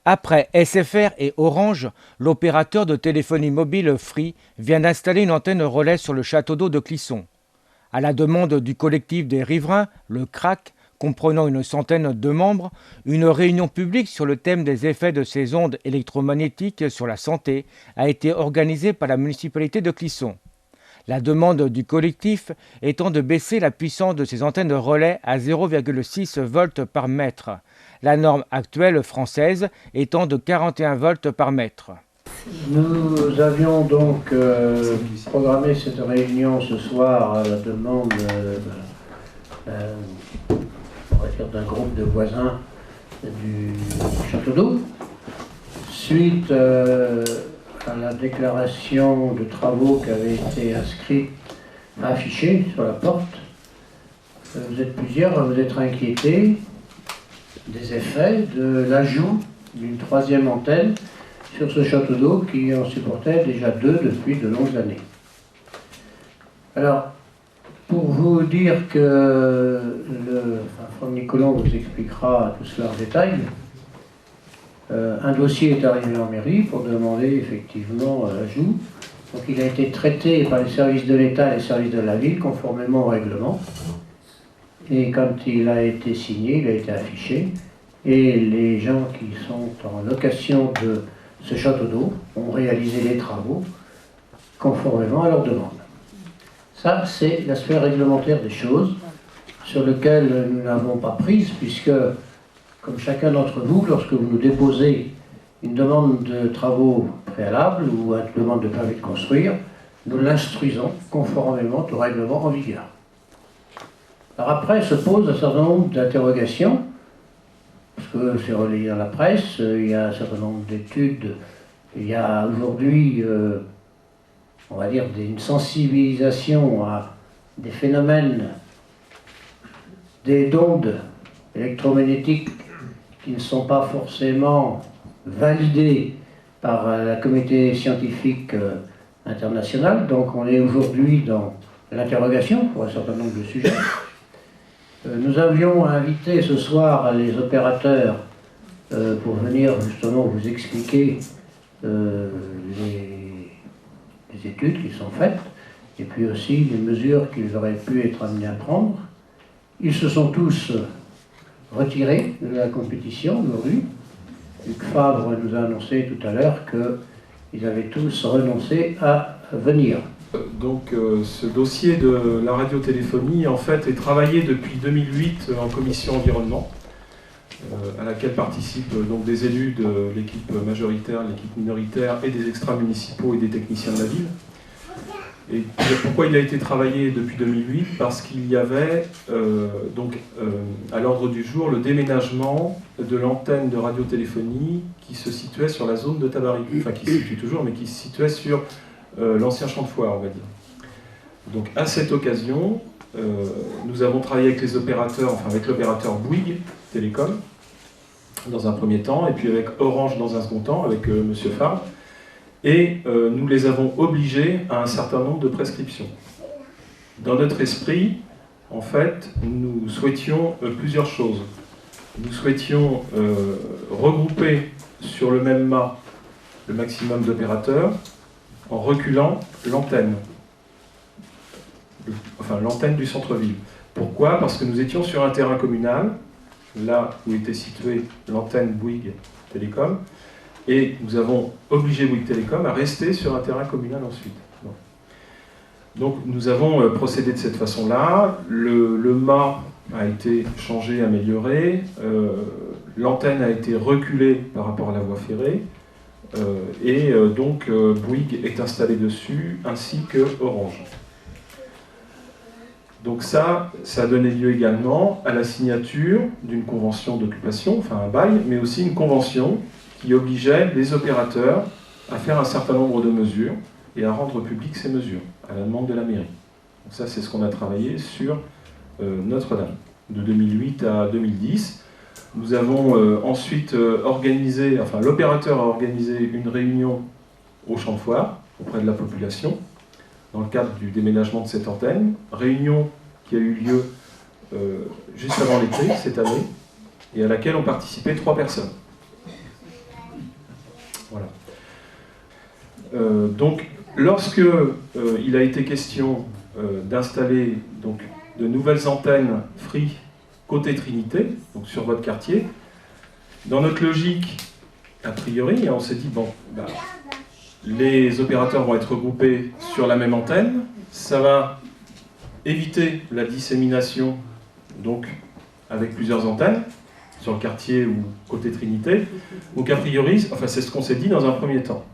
Après SFR et Orange, l'opérateur de téléphonie mobile Free vient d'installer une antenne relais sur le château d'eau de Clisson. À la demande du collectif des riverains, le CRAC, comprenant une centaine de membres, une réunion publique sur le thème des effets de ces ondes électromagnétiques sur la santé a été organisée par la municipalité de Clisson. La demande du collectif étant de baisser la puissance de ces antennes relais à 0,6 volts par mètre, la norme actuelle française étant de 41 volts par mètre. Nous avions donc programmé cette réunion ce soir à la demande on va dire d'un groupe de voisins du château d'eau, suite à la déclaration de travaux qui avait été inscrite, affichée sur la porte. Vous êtes plusieurs à vous être inquiétés des effets de l'ajout d'une troisième antenne sur ce château d'eau qui en supportait déjà deux depuis de longues années. Alors, pour vous dire que Franck Nicolon vous expliquera tout cela en détail, un dossier est arrivé en mairie pour demander effectivement l'ajout. Donc il a été traité par les services de l'État et les services de la ville conformément au règlement. Et quand il a été signé, il a été affiché. Et les gens qui sont en location de ce château d'eau ont réalisé les travaux conformément à leur demande. Ça, c'est l'aspect réglementaire des choses, sur lequel nous n'avons pas prise, puisque, comme chacun d'entre vous, lorsque vous nous déposez une demande de travaux préalables ou une demande de permis de construire, nous l'instruisons conformément au règlement en vigueur. Alors après se pose un certain nombre d'interrogations, parce que c'est relayé dans la presse, il y a un certain nombre d'études, il y a aujourd'hui, on va dire, une sensibilisation à des phénomènes, des ondes électromagnétiques qui ne sont pas forcément validées par la communauté scientifique internationale. Donc on est aujourd'hui dans l'interrogation pour un certain nombre de sujets. Nous avions invité ce soir les opérateurs pour venir justement vous expliquer les études qui sont faites et puis aussi les mesures qu'ils auraient pu être amenés à prendre. Ils se sont tous retirés de la compétition aujourd'hui. Luc Fabre nous a annoncé tout à l'heure qu'ils avaient tous renoncé à venir. Donc ce dossier de la radiotéléphonie en fait est travaillé depuis 2008 en commission environnement à laquelle participent donc des élus de l'équipe majoritaire, l'équipe minoritaire et des extra-municipaux et des techniciens de la ville. Et pourquoi il a été travaillé depuis 2008? Parce qu'il y avait à l'ordre du jour le déménagement de l'antenne de radiotéléphonie qui se situait sur la zone de Tabary, enfin qui se situe toujours, mais qui se situait sur l'ancien champ de foire, on va dire. Donc à cette occasion, nous avons travaillé avec les opérateurs, enfin avec l'opérateur Bouygues Télécom, dans un premier temps, et puis avec Orange dans un second temps, avec Monsieur Fabre, et nous les avons obligés à un certain nombre de prescriptions. Dans notre esprit, en fait, nous souhaitions plusieurs choses. Nous souhaitions regrouper sur le même mât le maximum d'opérateurs, en reculant l'antenne, enfin l'antenne du centre-ville. Pourquoi? Parce que nous étions sur un terrain communal, là où était située l'antenne Bouygues Télécom, et nous avons obligé Bouygues Télécom à rester sur un terrain communal ensuite. Bon. Donc nous avons procédé de cette façon-là, le mât a été changé, amélioré, l'antenne a été reculée par rapport à la voie ferrée, donc Bouygues est installé dessus, ainsi que Orange. Donc ça a donné lieu également à la signature d'une convention d'occupation, enfin un bail, mais aussi une convention qui obligeait les opérateurs à faire un certain nombre de mesures et à rendre publiques ces mesures, à la demande de la mairie. Donc ça, c'est ce qu'on a travaillé sur Notre-Dame, de 2008 à 2010. Nous avons ensuite organisé, enfin l'opérateur a organisé une réunion au champ de foire auprès de la population dans le cadre du déménagement de cette antenne. Réunion qui a eu lieu juste avant l'été, cette année, et à laquelle ont participé 3 personnes. Voilà. Donc, lorsque il a été question d'installer donc, de nouvelles antennes Free côté Trinité, donc sur votre quartier, dans notre logique, a priori, on s'est dit, bon, bah, les opérateurs vont être regroupés sur la même antenne, ça va éviter la dissémination, donc avec plusieurs antennes, sur le quartier ou côté Trinité. Donc a priori, enfin c'est ce qu'on s'est dit dans un premier temps.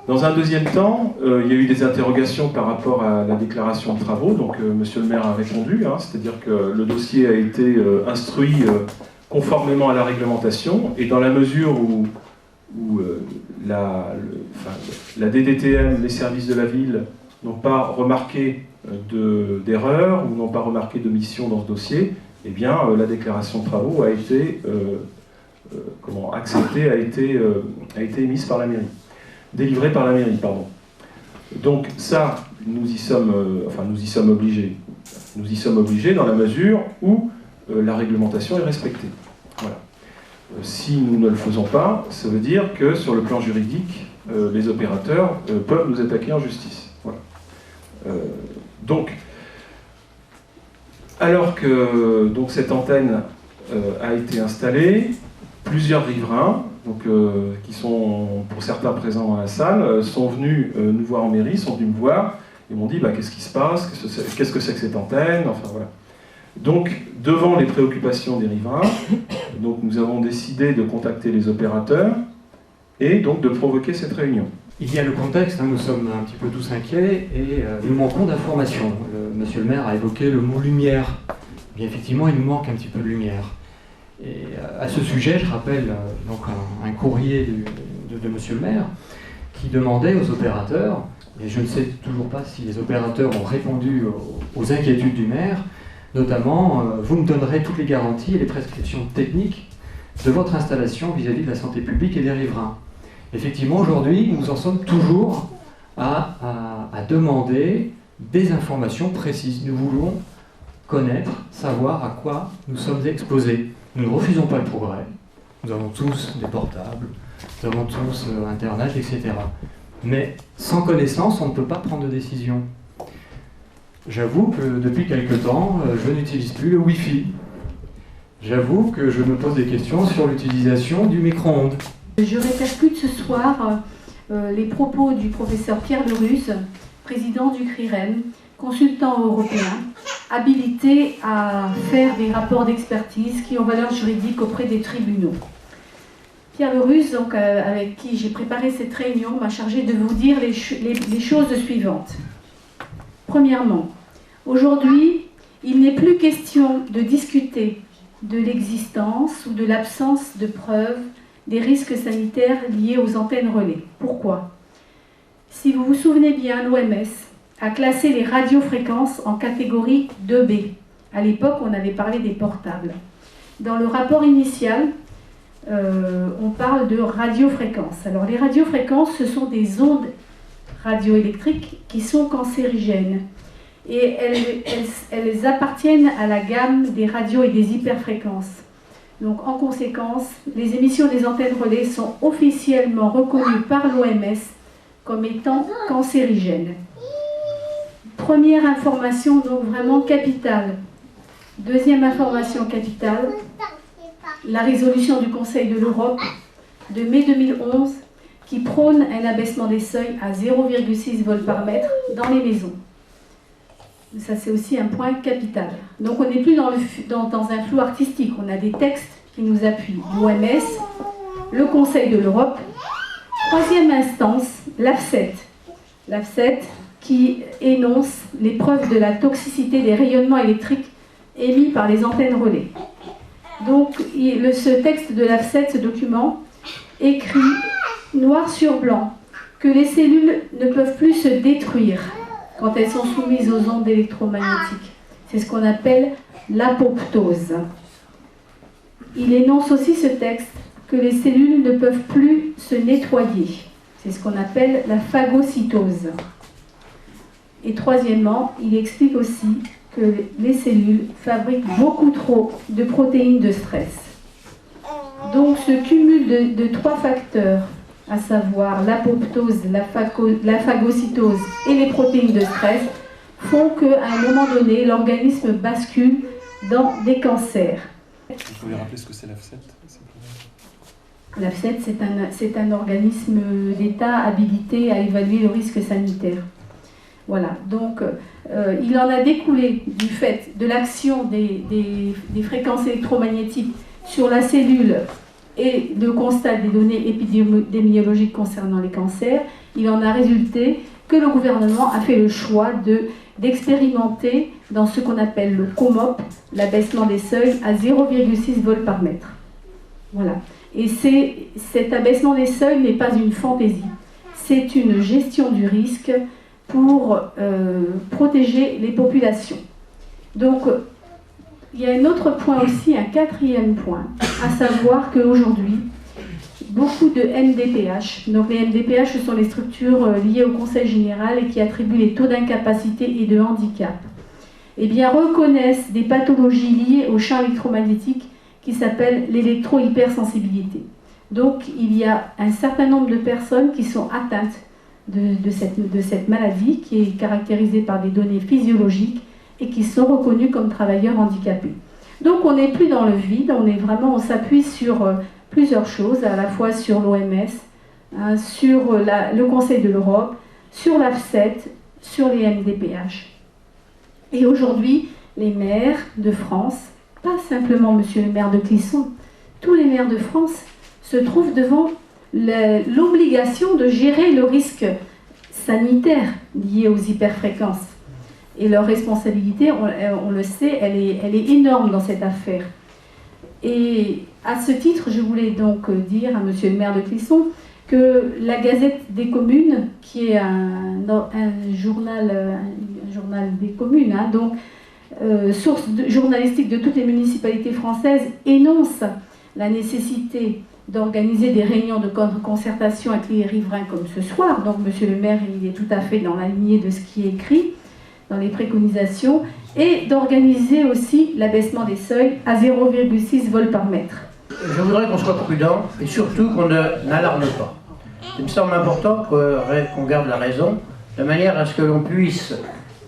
Dans un deuxième temps, il y a eu des interrogations par rapport à la déclaration de travaux, donc monsieur le maire a répondu, hein, c'est-à-dire que le dossier a été instruit conformément à la réglementation, et dans la mesure où la DDTM, les services de la ville, n'ont pas remarqué d'erreur ou n'ont pas remarqué d'omission dans ce dossier, eh bien la déclaration de travaux a été acceptée, a été émise par la mairie, délivrée par la mairie, pardon. Donc ça, nous y sommes obligés. Nous y sommes obligés dans la mesure où la réglementation est respectée. Voilà. Si nous ne le faisons pas, ça veut dire que sur le plan juridique, les opérateurs peuvent nous attaquer en justice. Voilà. Donc, alors que donc, cette antenne a été installée, plusieurs riverains, donc, qui sont pour certains présents dans la salle, sont venus nous voir en mairie, sont venus me voir, et m'ont dit bah, qu'est-ce qui se passe, qu'est-ce que c'est que cette antenne, enfin voilà. Donc, devant les préoccupations des riverains, donc, nous avons décidé de contacter les opérateurs et donc de provoquer cette réunion. Il y a le contexte, hein, nous sommes un petit peu tous inquiets et nous manquons d'informations. Monsieur le maire a évoqué le mot lumière. Bien, effectivement, il nous manque un petit peu de lumière. Et à ce sujet, je rappelle donc un courrier de monsieur le maire qui demandait aux opérateurs, et je ne sais toujours pas si les opérateurs ont répondu aux inquiétudes du maire, notamment, vous me donnerez toutes les garanties et les prescriptions techniques de votre installation vis-à-vis de la santé publique et des riverains. Effectivement, aujourd'hui, nous en sommes toujours à demander des informations précises. Nous voulons connaître, savoir à quoi nous sommes exposés. Nous ne refusons pas le progrès. Nous avons tous des portables, nous avons tous Internet, etc. Mais sans connaissance, on ne peut pas prendre de décision. J'avoue que depuis quelque temps, je n'utilise plus le Wi-Fi. J'avoue que je me pose des questions sur l'utilisation du micro-ondes. Je répercute ce soir les propos du professeur Pierre Lerus, président du CRIREM, consultant européen, habilité à faire des rapports d'expertise qui ont valeur juridique auprès des tribunaux. Pierre Lerus, donc, avec qui j'ai préparé cette réunion, m'a chargé de vous dire les choses suivantes. Premièrement, aujourd'hui, il n'est plus question de discuter de l'existence ou de l'absence de preuves des risques sanitaires liés aux antennes relais. Pourquoi ? Si vous vous souvenez bien, l'OMS a classé les radiofréquences en catégorie 2B. À l'époque, on avait parlé des portables. Dans le rapport initial, on parle de radiofréquences. Alors, les radiofréquences, ce sont des ondes radioélectriques qui sont cancérigènes. Et elles appartiennent à la gamme des radios et des hyperfréquences. Donc, en conséquence, les émissions des antennes relais sont officiellement reconnues par l'OMS comme étant cancérigènes. Première information, donc vraiment capitale. Deuxième information capitale, la résolution du Conseil de l'Europe de mai 2011 qui prône un abaissement des seuils à 0,6 volts par mètre dans les maisons. Ça, c'est aussi un point capital. Donc, on n'est plus dans un flou artistique. On a des textes qui nous appuient. L'OMS, le Conseil de l'Europe. Troisième instance, l'AFSET. L'AFSET qui énonce les preuves de la toxicité des rayonnements électriques émis par les antennes relais. Donc, ce texte de l'AFSET, ce document, écrit noir sur blanc que les cellules ne peuvent plus se détruire quand elles sont soumises aux ondes électromagnétiques. C'est ce qu'on appelle l'apoptose. Il énonce aussi ce texte que les cellules ne peuvent plus se nettoyer. C'est ce qu'on appelle la phagocytose. Et troisièmement, il explique aussi que les cellules fabriquent beaucoup trop de protéines de stress. Donc ce cumul de trois facteurs, à savoir l'apoptose, la phagocytose et les protéines de stress, font qu'à un moment donné, l'organisme bascule dans des cancers. Vous pouvez rappeler ce que c'est l'AFSET? L'AFSET, c'est un organisme d'État habilité à évaluer le risque sanitaire. Voilà, donc il en a découlé du fait de l'action des fréquences électromagnétiques sur la cellule et le constat des données épidémiologiques concernant les cancers, il en a résulté que le gouvernement a fait le choix d'expérimenter dans ce qu'on appelle le COMOP, l'abaissement des seuils à 0,6 vols par mètre. Voilà. Et cet abaissement des seuils n'est pas une fantaisie, c'est une gestion du risque pour protéger les populations. Donc, il y a un autre point aussi, un quatrième point, à savoir qu'aujourd'hui, beaucoup de MDPH, donc les MDPH, ce sont les structures liées au Conseil général et qui attribuent les taux d'incapacité et de handicap, eh bien, reconnaissent des pathologies liées au champ électromagnétique qui s'appellent l'électro-hypersensibilité. Donc, il y a un certain nombre de personnes qui sont atteintes de cette maladie qui est caractérisée par des données physiologiques et qui sont reconnus comme travailleurs handicapés. Donc on n'est plus dans le vide, on s'appuie sur plusieurs choses, à la fois sur l'OMS, sur le Conseil de l'Europe, sur l'AFSET, sur les MDPH. Et aujourd'hui, les maires de France, pas simplement monsieur le maire de Clisson, tous les maires de France se trouvent devant l'obligation de gérer le risque sanitaire lié aux hyperfréquences. Et leur responsabilité, on le sait, elle est énorme dans cette affaire. Et à ce titre, je voulais donc dire à monsieur le maire de Clisson que la Gazette des communes, qui est un journal des communes, donc source journalistique de toutes les municipalités françaises, énonce la nécessité d'organiser des réunions de concertation avec les riverains comme ce soir. Donc monsieur le maire, il est tout à fait dans la lignée de ce qui est écrit dans les préconisations, et d'organiser aussi l'abaissement des seuils à 0,6 vols par mètre. Je voudrais qu'on soit prudent et surtout qu'on n'alarme pas. Il me semble important qu'on garde la raison, de manière à ce que l'on puisse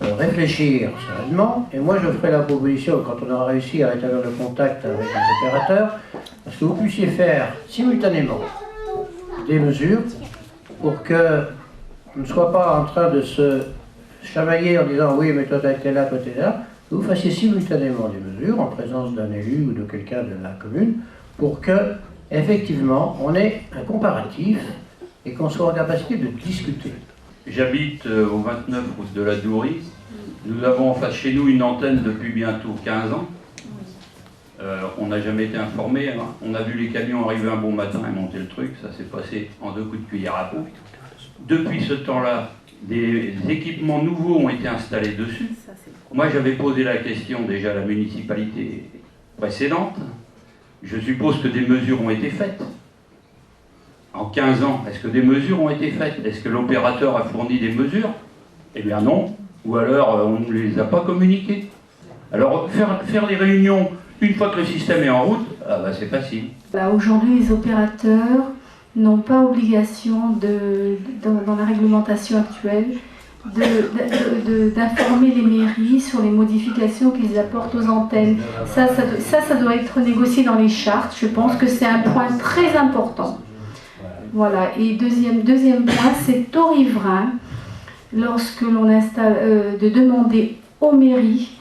réfléchir sereinement. Et moi, je ferai la proposition, quand on aura réussi à établir le contact avec les opérateurs, parce que vous puissiez faire simultanément des mesures pour qu'on ne soit pas en train de se chamailler en disant oui, mais toi t'es là, toi t'es là, que vous fassiez simultanément des mesures en présence d'un élu ou de quelqu'un de la commune pour que, effectivement, on ait un comparatif et qu'on soit en capacité de discuter. J'habite au 29 route de la Dourie. Nous avons en face chez nous une antenne depuis bientôt 15 ans. On n'a jamais été informé. Hein. On a vu les camions arriver un bon matin et monter le truc. Ça s'est passé en 2 coups de cuillère à peau. Depuis ce temps-là, des équipements nouveaux ont été installés dessus. Moi, j'avais posé la question déjà à la municipalité précédente. Je suppose que des mesures ont été faites. En 15 ans, est-ce que des mesures ont été faites? Est-ce que l'opérateur a fourni des mesures? Eh bien non. Ou alors, on ne les a pas communiquées. Alors, faire les réunions une fois que le système est en route, c'est facile. Aujourd'hui, les opérateurs n'ont pas obligation, dans la réglementation actuelle, d'informer les mairies sur les modifications qu'ils apportent aux antennes. Ça doit être négocié dans les chartes. Je pense que c'est un point très important. Voilà. Et deuxième point, c'est aux riverains, lorsque l'on installe, de demander aux mairies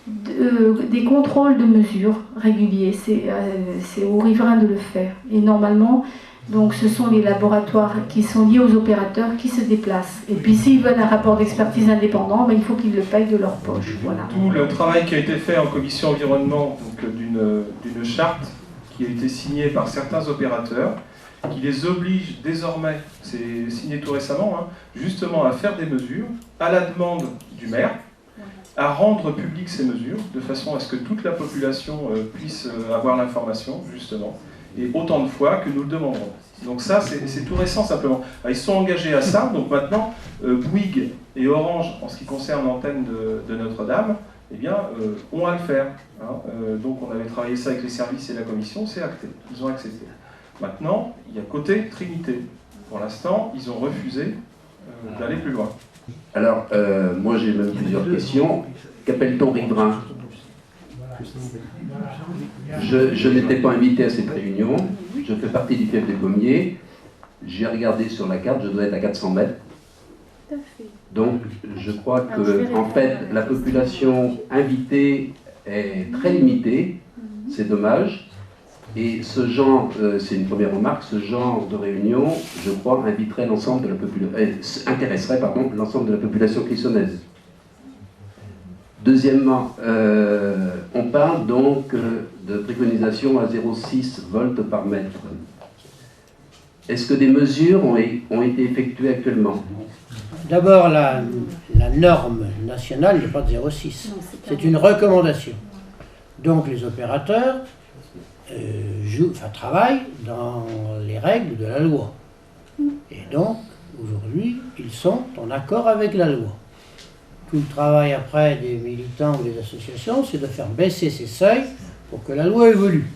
des contrôles de mesures réguliers. C'est aux riverains de le faire. Et normalement, donc ce sont les laboratoires qui sont liés aux opérateurs qui se déplacent. Et puis s'ils veulent un rapport d'expertise indépendant, ils faut qu'ils le payent de leur poche. Voilà. Tout le travail qui a été fait en commission environnement, d'une charte qui a été signée par certains opérateurs, qui les oblige désormais, c'est signé tout récemment, justement à faire des mesures à la demande du maire, à rendre publiques ces mesures, de façon à ce que toute la population puisse avoir l'information, justement, et autant de fois que nous le demanderons. Donc ça, c'est tout récent simplement. Alors, ils sont engagés à ça, donc maintenant, Bouygues et Orange, en ce qui concerne l'antenne de Notre-Dame, eh bien, ont à le faire. Donc on avait travaillé ça avec les services et la commission, c'est acté, ils ont accepté. Maintenant, il y a côté Trinité. pour l'instant, ils ont refusé d'aller plus loin. Alors, moi j'ai même plusieurs questions. Qu'appelle-t-on riverain? Je n'étais pas invité à cette réunion. Je fais partie du fief des Pommiers. J'ai regardé sur la carte, je dois être à 400 mètres. Donc, je crois que, en fait, la population invitée est très limitée. C'est dommage. Et ce genre, c'est une première remarque, ce genre de réunion, je crois, inviterait l'ensemble de la population, intéresserait, pardon, l'ensemble de la population clissonnaise. Deuxièmement, on parle donc de préconisation à 0,6 volts par mètre. Est-ce que des mesures ont été effectuées actuellement? D'abord, la norme nationale n'est pas de 0,6. C'est une recommandation. Donc les opérateurs travaillent dans les règles de la loi. Et donc, aujourd'hui, ils sont en accord avec la loi. Tout le travail après des militants ou des associations, c'est de faire baisser ces seuils pour que la loi évolue.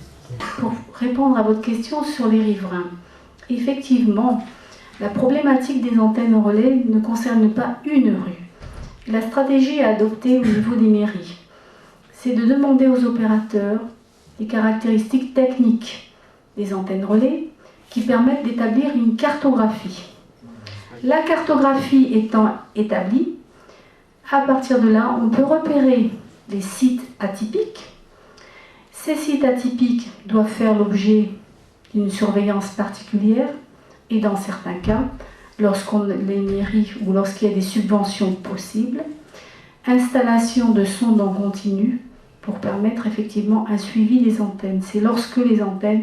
Pour répondre à votre question sur les riverains, effectivement, la problématique des antennes relais ne concerne pas une rue. La stratégie à adopter au niveau des mairies, c'est de demander aux opérateurs des caractéristiques techniques des antennes relais qui permettent d'établir une cartographie. La cartographie étant établie, à partir de là, on peut repérer des sites atypiques. Ces sites atypiques doivent faire l'objet d'une surveillance particulière et dans certains cas, les mairies ou lorsqu'il y a des subventions possibles, installation de sondes en continu pour permettre effectivement un suivi des antennes. C'est lorsque les antennes,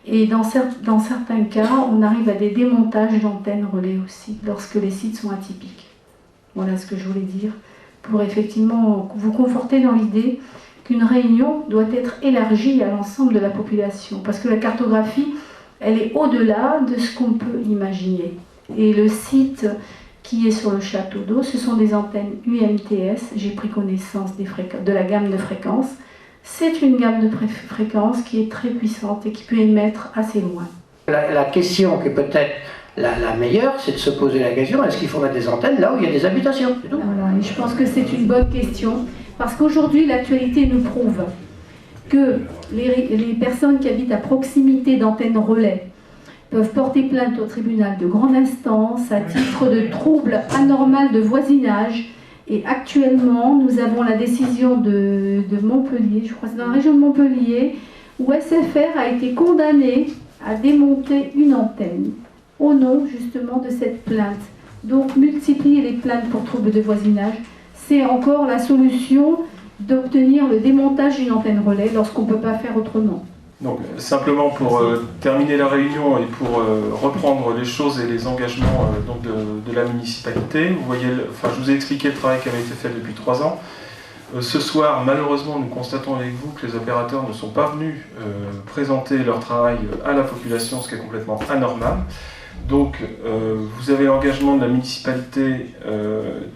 et dans certains cas, on arrive à des démontages d'antennes relais aussi, lorsque les sites sont atypiques. Voilà ce que je voulais dire, pour effectivement vous conforter dans l'idée qu'une réunion doit être élargie à l'ensemble de la population, parce que la cartographie, elle est au-delà de ce qu'on peut imaginer. Et le site qui est sur le château d'eau, ce sont des antennes UMTS, j'ai pris connaissance de la gamme de fréquences. C'est une gamme de fréquences qui est très puissante et qui peut émettre assez loin. La question qui est peut-être la meilleure, c'est de se poser la question, est-ce qu'il faut mettre des antennes là où il y a des habitations? Voilà, et je pense que c'est une bonne question, parce qu'aujourd'hui, l'actualité nous prouve que les personnes qui habitent à proximité d'antennes relais peuvent porter plainte au tribunal de grande instance à titre de trouble anormal de voisinage. Et actuellement, nous avons la décision de Montpellier, je crois que c'est dans la région de Montpellier, où SFR a été condamné à démonter une antenne au nom justement de cette plainte. Donc multiplier les plaintes pour trouble de voisinage, c'est encore la solution d'obtenir le démontage d'une antenne relais lorsqu'on ne peut pas faire autrement. Donc simplement pour terminer la réunion et pour reprendre les choses et les engagements donc de la municipalité, vous voyez, je vous ai expliqué le travail qui avait été fait depuis 3 ans. Ce soir, malheureusement, nous constatons avec vous que les opérateurs ne sont pas venus présenter leur travail à la population, ce qui est complètement anormal. Donc vous avez l'engagement de la municipalité,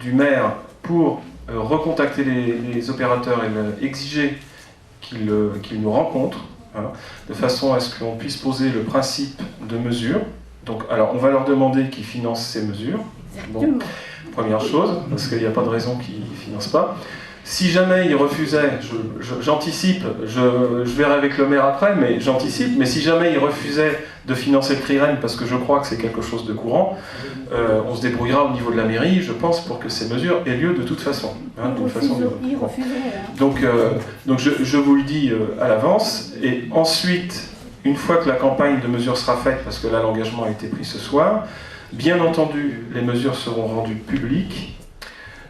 du maire, pour recontacter les opérateurs et exiger qu'ils nous rencontrent, de façon à ce qu'on puisse poser le principe de mesure. Donc, alors, on va leur demander qu'ils financent ces mesures. Bon, première chose, parce qu'il n'y a pas de raison qu'ils ne financent pas. Si jamais ils refusaient, j'anticipe, je verrai avec le maire après, mais j'anticipe, mais si jamais ils refusaient de financer le CRIREN, parce que je crois que c'est quelque chose de courant, on se débrouillera au niveau de la mairie, je pense, pour que ces mesures aient lieu de toute façon. Donc je vous le dis à l'avance, et ensuite, une fois que la campagne de mesures sera faite, parce que là l'engagement a été pris ce soir, bien entendu, les mesures seront rendues publiques.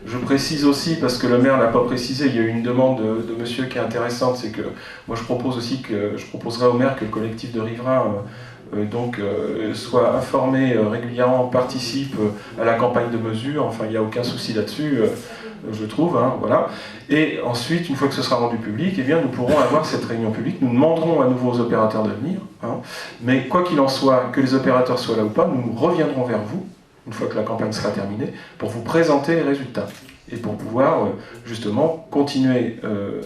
Je précise aussi, parce que le maire ne l'a pas précisé, il y a eu une demande de monsieur qui est intéressante, c'est que moi je propose aussi je proposerai au maire que le collectif de riverains soit informé régulièrement, participe à la campagne de mesures, enfin il n'y a aucun souci là-dessus, je trouve, voilà. Et ensuite, une fois que ce sera rendu public, eh bien, nous pourrons avoir cette réunion publique, nous demanderons à nouveau aux opérateurs de venir, mais quoi qu'il en soit, que les opérateurs soient là ou pas, nous reviendrons vers vous, une fois que la campagne sera terminée, pour vous présenter les résultats et pour pouvoir justement continuer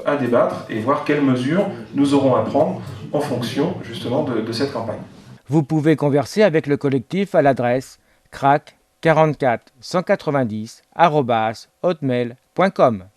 à débattre et voir quelles mesures nous aurons à prendre en fonction justement de cette campagne. Vous pouvez converser avec le collectif à l'adresse crac 44 190 @hotmail.com.